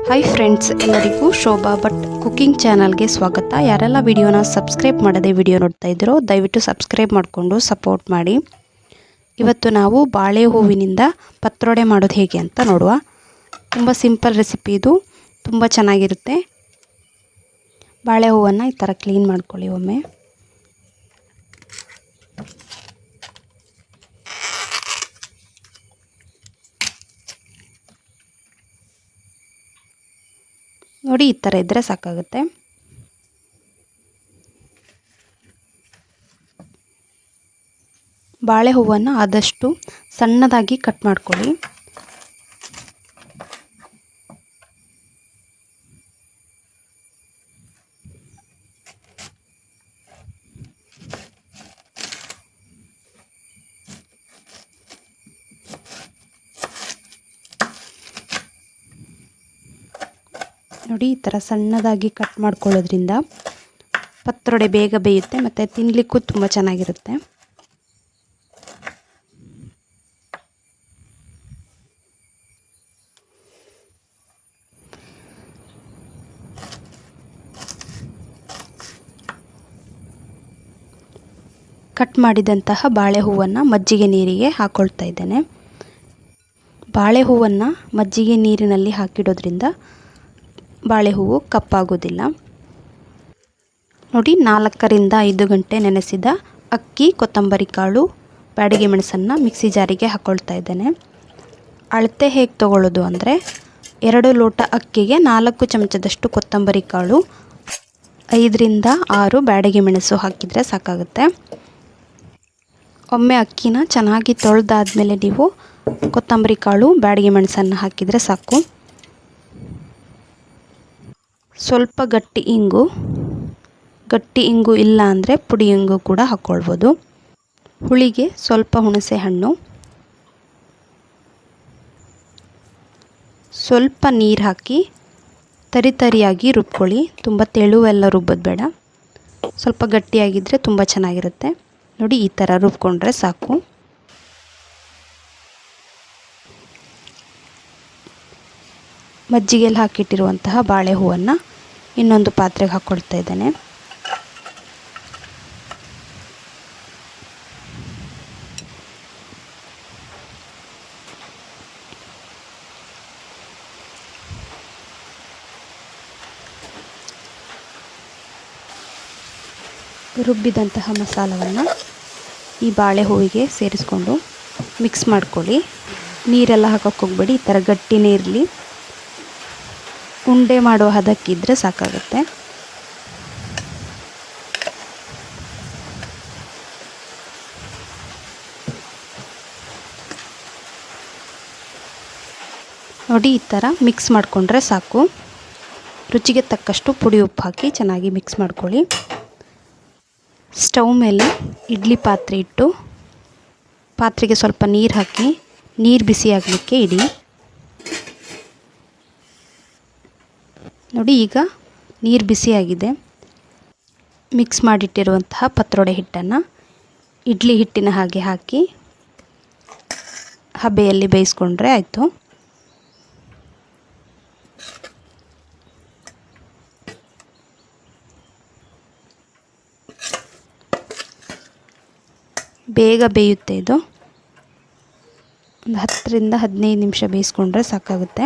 Hi friends, ಎಲ್ಲರಿಗೂ Shobha Bhat cooking ಚಾನಲ್ಗೆ ಸ್ವಾಗತ. ಯಾರೆಲ್ಲ ವಿಡಿಯೋನ ಸಬ್ಸ್ಕ್ರೈಬ್ ಮಾಡದೆ ವಿಡಿಯೋ ನೋಡ್ತಾ ಇದ್ರೋ ದಯವಿಟ್ಟು ಸಬ್ಸ್ಕ್ರೈಬ್ ಮಾಡಿಕೊಂಡು ಸಪೋರ್ಟ್ ಮಾಡಿ. ಇವತ್ತು ನಾವು ಬಾಳೆ ಹೂವಿನಿಂದ ಪತ್ರೊಡೆ ಮಾಡೋದು ಹೇಗೆ ಅಂತ ನೋಡುವ. ತುಂಬ ಸಿಂಪಲ್ ರೆಸಿಪಿ ಇದು, ತುಂಬ ಚೆನ್ನಾಗಿರುತ್ತೆ. ಬಾಳೆ ಹೂವನ್ನು ಈ ಥರ ಕ್ಲೀನ್ ಮಾಡ್ಕೊಳ್ಳಿ ಒಮ್ಮೆ. ನೋಡಿ, ಈ ಥರ ಇದ್ದರೆ ಸಾಕಾಗುತ್ತೆ. ಬಾಳೆ ಹೂವನ್ನು ಆದಷ್ಟು ಸಣ್ಣದಾಗಿ ಕಟ್ ಮಾಡ್ಕೊಳ್ಳಿ. ನೋಡಿ, ಈ ಥರ ಸಣ್ಣದಾಗಿ ಕಟ್ ಮಾಡ್ಕೊಳ್ಳೋದ್ರಿಂದ ಪತ್ರೊಡೆ ಬೇಗ ಬೇಯುತ್ತೆ ಮತ್ತು ತಿನ್ನಲಿಕ್ಕೂ ತುಂಬ ಚೆನ್ನಾಗಿರುತ್ತೆ. ಕಟ್ ಮಾಡಿದಂತಹ ಬಾಳೆ ಹೂವನ್ನು ಮಜ್ಜಿಗೆ ನೀರಿಗೆ ಹಾಕ್ಕೊಳ್ತಾ ಇದ್ದೇನೆ. ಬಾಳೆ ಹೂವನ್ನು ಮಜ್ಜಿಗೆ ನೀರಿನಲ್ಲಿ ಹಾಕಿಡೋದ್ರಿಂದ ಬಾಳೆ ಹೂವು ಕಪ್ಪಾಗೋದಿಲ್ಲ. ನೋಡಿ, 4ರಿಂದ 5 ಗಂಟೆ ನೆನೆಸಿದ ಅಕ್ಕಿ, ಕೊತ್ತಂಬರಿ ಕಾಳು, ಬ್ಯಾಡಗಿ ಮೆಣಸನ್ನು ಮಿಕ್ಸಿ ಜಾರಿಗೆ ಹಾಕ್ಕೊಳ್ತಾ ಇದ್ದೇನೆ. ಅಳತೆ ಹೇಗೆ ತೊಗೊಳ್ಳೋದು ಅಂದರೆ 2 ಲೋಟ ಅಕ್ಕಿಗೆ 4 ಚಮಚದಷ್ಟು ಕೊತ್ತಂಬರಿ ಕಾಳು, 5ರಿಂದ 6 ಬ್ಯಾಡಗಿ ಮೆಣಸು ಹಾಕಿದರೆ ಸಾಕಾಗುತ್ತೆ. ಒಮ್ಮೆ ಅಕ್ಕಿನ ಚೆನ್ನಾಗಿ ತೊಳೆದಾದ್ಮೇಲೆ ನೀವು ಕೊತ್ತಂಬರಿ ಕಾಳು, ಬ್ಯಾಡಗಿ ಮೆಣಸನ್ನು ಹಾಕಿದರೆ ಸಾಕು. ಸ್ವಲ್ಪ ಗಟ್ಟಿ ಇಂಗು ಇಲ್ಲ ಅಂದರೆ ಪುಡಿ ಇಂಗು ಕೂಡ ಹಾಕ್ಕೊಳ್ಬೋದು. ಹುಳಿಗೆ ಸ್ವಲ್ಪ ಹುಣಸೆ ಹಣ್ಣು, ಸ್ವಲ್ಪ ನೀರು ಹಾಕಿ ತರಿಯಾಗಿ ರುಬ್ಕೊಳ್ಳಿ. ತುಂಬ ತೆಳುವೆಲ್ಲ ರುಬ್ಬೋದು ಬೇಡ, ಸ್ವಲ್ಪ ಗಟ್ಟಿಯಾಗಿದ್ದರೆ ತುಂಬ ಚೆನ್ನಾಗಿರುತ್ತೆ. ನೋಡಿ, ಈ ಥರ ರುಬ್ಕೊಂಡ್ರೆ ಸಾಕು. ಮಜ್ಜಿಗೆಯಲ್ಲಿ ಹಾಕಿಟ್ಟಿರುವಂತಹ ಬಾಳೆ ಹೂವನ್ನು ಇನ್ನೊಂದು ಪಾತ್ರೆಗೆ ಹಾಕ್ಕೊಳ್ತಾ ಇದ್ದೇನೆ. ರುಬ್ಬಿದಂತಹ ಮಸಾಲವನ್ನು ಈ ಬಾಳೆ ಹೂವಿಗೆ ಸೇರಿಸ್ಕೊಂಡು ಮಿಕ್ಸ್ ಮಾಡ್ಕೊಳ್ಳಿ. ನೀರೆಲ್ಲ ಹಾಕೋಕ್ಕೆ ಹೋಗಬೇಡಿ, ಈ ಥರ ಗಟ್ಟಿನೇ ಇರಲಿ. ಉಂಡೆ ಮಾಡೋ ಹದಕ್ಕಿದ್ರೆ ಸಾಕಾಗುತ್ತೆ. ನೋಡಿ, ಈ ಥರ ಮಿಕ್ಸ್ ಮಾಡಿಕೊಂಡ್ರೆ ಸಾಕು. ರುಚಿಗೆ ತಕ್ಕಷ್ಟು ಪುಡಿ ಉಪ್ಪು ಹಾಕಿ ಚೆನ್ನಾಗಿ ಮಿಕ್ಸ್ ಮಾಡ್ಕೊಳ್ಳಿ. ಸ್ಟವ್ ಮೇಲೆ ಇಡ್ಲಿ ಪಾತ್ರೆ ಇಟ್ಟು ಪಾತ್ರೆಗೆ ಸ್ವಲ್ಪ ನೀರು ಹಾಕಿ ನೀರು ಬಿಸಿ ಆಗಲಿಕ್ಕೆ ಇಡಿ. ನೋಡಿ, ಈಗ ನೀರು ಬಿಸಿಯಾಗಿದೆ. ಮಿಕ್ಸ್ ಮಾಡಿಟ್ಟಿರುವಂತಹ ಪತ್ರೊಡೆ ಹಿಟ್ಟನ್ನು ಇಡ್ಲಿ ಹಿಟ್ಟಿನ ಹಾಗೆ ಹಾಕಿ ಹಬೆಯಲ್ಲಿ ಬೇಯಿಸ್ಕೊಂಡ್ರೆ ಆಯಿತು. ಬೇಗ ಬೇಯುತ್ತೆ ಇದು. ಒಂದು 10ರಿಂದ 15 ನಿಮಿಷ ಬೇಯಿಸ್ಕೊಂಡ್ರೆ ಸಾಕಾಗುತ್ತೆ.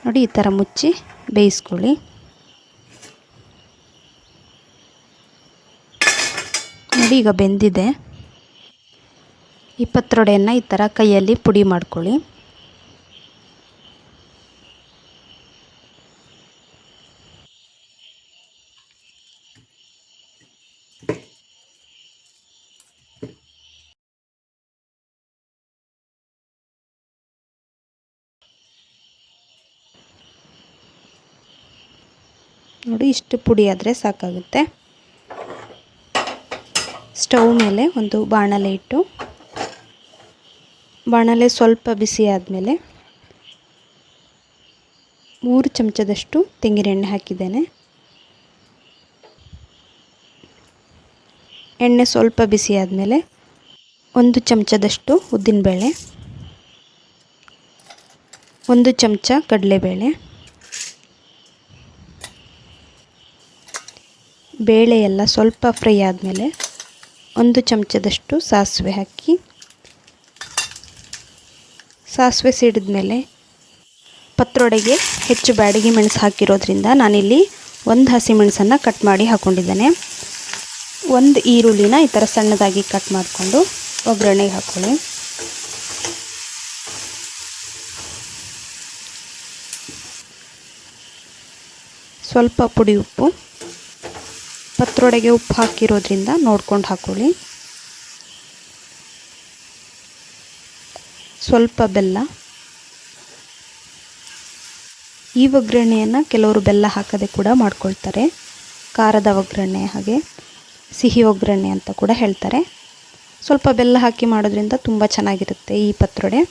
ನೋಡಿ, ಈ ಥರ ಮುಚ್ಚಿ ಬೇಯಿಸ್ಕೊಳ್ಳಿ. ನೋಡಿ, ಈಗ ಬೆಂದಿದೆ. ಈ ಪತ್ರೊಡೆಯನ್ನು ಈ ಥರ ಕೈಯಲ್ಲಿ ಪುಡಿ ಮಾಡ್ಕೊಳ್ಳಿ. ನೋಡಿ, ಇಷ್ಟು ಪುಡಿ ಆದರೆ ಸಾಕಾಗುತ್ತೆ. ಸ್ಟವ್ ಮೇಲೆ ಒಂದು ಬಾಣಲೆ ಇಟ್ಟು ಬಾಣಲೆ ಸ್ವಲ್ಪ ಬಿಸಿ ಆದಮೇಲೆ 3 ಚಮಚದಷ್ಟು ತೆಂಗಿನೆಣ್ಣೆ ಹಾಕಿದ್ದೇನೆ. ಎಣ್ಣೆ ಸ್ವಲ್ಪ ಬಿಸಿ ಆದಮೇಲೆ 1 ಚಮಚದಷ್ಟು ಉದ್ದಿನಬೇಳೆ, 1 ಚಮಚ ಕಡಲೆಬೇಳೆ, ಬೇಳೆ ಎಲ್ಲ ಸ್ವಲ್ಪ ಫ್ರೈ ಆದಮೇಲೆ 1 ಚಮಚದಷ್ಟು ಸಾಸಿವೆ ಹಾಕಿ, ಸಾಸಿವೆ ಸಿಡಿದ್ಮೇಲೆ ಪತ್ರೊಡೆಗೆ ಹೆಚ್ಚು ಬ್ಯಾಡಗಿ ಮೆಣಸು ಹಾಕಿರೋದ್ರಿಂದ ನಾನಿಲ್ಲಿ 1 ಹಸಿಮೆಣಸನ್ನು ಕಟ್ ಮಾಡಿ ಹಾಕ್ಕೊಂಡಿದ್ದೇನೆ. 1 ಈರುಳ್ಳಿನ ಈ ಥರ ಸಣ್ಣದಾಗಿ ಕಟ್ ಮಾಡಿಕೊಂಡು ಒಗ್ಗರಣೆಗೆ ಹಾಕ್ಕೊಳ್ಳಿ. ಸ್ವಲ್ಪ ಪುಡಿ ಉಪ್ಪು, ಪತ್ರೊಡೆಗೆ ಉಪ್ಪು ಹಾಕಿರೋದ್ರಿಂದ ನೋಡ್ಕೊಂಡು ಹಾಕ್ಕೊಳ್ಳಿ. ಸ್ವಲ್ಪ ಬೆಲ್ಲ. ಈ ಒಗ್ಗರಣೆಯನ್ನು ಕೆಲವರು ಬೆಲ್ಲ ಹಾಕದೆ ಕೂಡ ಮಾಡ್ಕೊಳ್ತಾರೆ. ಖಾರದ ಒಗ್ಗರಣೆ ಹಾಗೆ ಸಿಹಿ ಒಗ್ಗರಣೆ ಅಂತ ಕೂಡ ಹೇಳ್ತಾರೆ. ಸ್ವಲ್ಪ ಬೆಲ್ಲ ಹಾಕಿ ಮಾಡೋದ್ರಿಂದ ತುಂಬ ಚೆನ್ನಾಗಿರುತ್ತೆ ಈ ಪತ್ರೊಡೆ.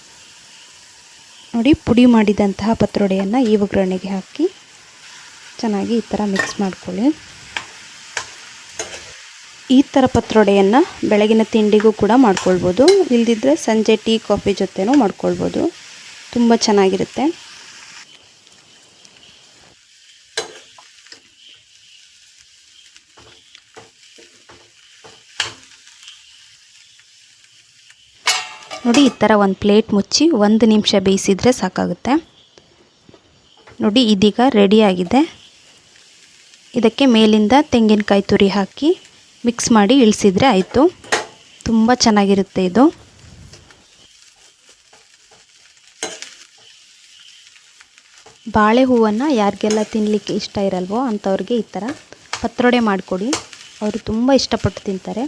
ನೋಡಿ, ಪುಡಿ ಮಾಡಿದಂತಹ ಪತ್ರೊಡೆಯನ್ನು ಈ ಒಗ್ಗರಣೆಗೆ ಹಾಕಿ ಚೆನ್ನಾಗಿ ಈ ಥರ ಮಿಕ್ಸ್ ಮಾಡ್ಕೊಳ್ಳಿ. ಈ ಥರ ಪತ್ರೊಡೆಯನ್ನು ಬೆಳಗಿನ ತಿಂಡಿಗೂ ಕೂಡ ಮಾಡ್ಕೊಳ್ಬೋದು, ಇಲ್ದಿದ್ರೆ ಸಂಜೆ ಟೀ ಕಾಫಿ ಜೊತೆನೂ ಮಾಡ್ಕೊಳ್ಬೋದು. ತುಂಬ ಚೆನ್ನಾಗಿರುತ್ತೆ. ನೋಡಿ, ಈ ಥರ ಒಂದು ಪ್ಲೇಟ್ ಮುಚ್ಚಿ 1 ನಿಮಿಷ ಬೇಯಿಸಿದರೆ ಸಾಕಾಗುತ್ತೆ. ನೋಡಿ, ಇದೀಗ ರೆಡಿಯಾಗಿದೆ. ಇದಕ್ಕೆ ಮೇಲಿಂದ ತೆಂಗಿನಕಾಯಿ ತುರಿ ಹಾಕಿ ಮಿಕ್ಸ್ ಮಾಡಿ ಇಳಿಸಿದರೆ ಆಯಿತು. ತುಂಬ ಚೆನ್ನಾಗಿರುತ್ತೆ ಇದು. ಬಾಳೆ ಹೂವನ್ನು ಯಾರಿಗೆಲ್ಲ ತಿನ್ನಲಿಕ್ಕೆ ಇಷ್ಟ ಇರಲ್ವೋ ಅಂಥವ್ರಿಗೆ ಈ ಥರ ಪತ್ರೊಡೆ ಮಾಡಿಕೊಡಿ, ಅವರು ತುಂಬ ಇಷ್ಟಪಟ್ಟು ತಿಂತಾರೆ.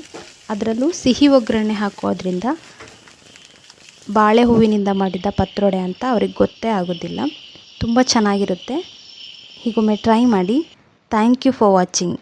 ಅದರಲ್ಲೂ ಸಿಹಿ ಒಗ್ಗರಣೆ ಹಾಕೋದ್ರಿಂದ ಬಾಳೆ ಹೂವಿನಿಂದ ಮಾಡಿದ ಪತ್ರೊಡೆ ಅಂತ ಅವ್ರಿಗೆ ಗೊತ್ತೇ ಆಗೋದಿಲ್ಲ. ತುಂಬ ಚೆನ್ನಾಗಿರುತ್ತೆ. ಹೀಗೊಮ್ಮೆ ಟ್ರೈ ಮಾಡಿ. Thank you for watching.